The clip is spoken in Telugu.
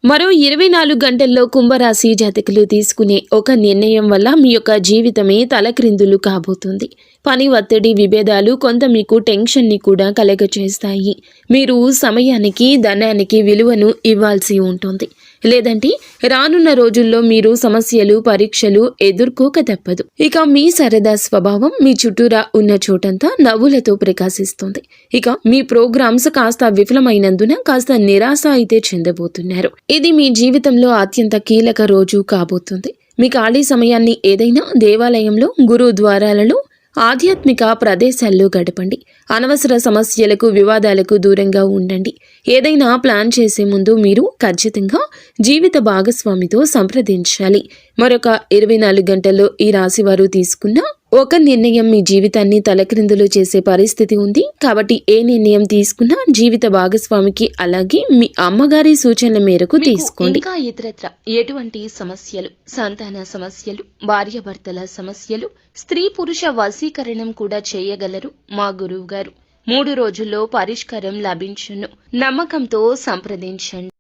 మరో 24 గంటల్లో కుంభరాశి జాతకులు తీసుకునే ఒక నిర్ణయం వల్ల మీ యొక్క జీవితమే తలక్రిందులు కాబోతుంది. పని ఒత్తిడి, విభేదాలు కొంత మీకు టెన్షన్ని కూడా కలగచేస్తాయి. మీరు సమయానికి, ధనానికి విలువను ఇవ్వాల్సి ఉంటుంది. లేదంటే రానున్న రోజుల్లో మీరు సమస్యలు, పరీక్షలు ఎదుర్కోక తప్పదు. ఇక మీ సరదా స్వభావం మీ చుట్టూరా ఉన్న చోటంతా నవ్వులతో ప్రకాశిస్తుంది. ఇక మీ ప్రోగ్రామ్స్ కాస్త విఫలమైనందున కాస్త నిరాశ అయితే చెందబోతున్నారు. ఇది మీ జీవితంలో అత్యంత కీలక రోజు కాబోతుంది. మీ ఖాళీ సమయాన్ని ఏదైనా దేవాలయంలో, గురుద్వారాలలో, ఆధ్యాత్మిక ప్రదేశాల్లో గడపండి. అనవసర సమస్యలకు, వివాదాలకు దూరంగా ఉండండి. ఏదైనా ప్లాన్ చేసే ముందు మీరు ఖచ్చితంగా జీవిత భాగస్వామితో సంప్రదించాలి. మరొక 24 గంటల్లో ఈ రాశివారు తీసుకున్న ఒక నిర్ణయం మీ జీవితాన్ని తలక్రిందులు చేసే పరిస్థితి ఉంది. కాబట్టి ఏ నిర్ణయం తీసుకున్నా జీవిత భాగస్వామికి, అలాగే మీ అమ్మగారి సూచనల మేరకు తీసుకోండి. ఇంకా ఇతరత్ర ఎటువంటి సమస్యలు, సంతాన సమస్యలు, భార్యాభర్తల సమస్యలు, స్త్రీ పురుష వశీకరణం కూడా చేయగలరు మా గురువు గారు. 3 రోజుల్లో పరిష్కారం లభించును. నమ్మకంతో సంప్రదించండి.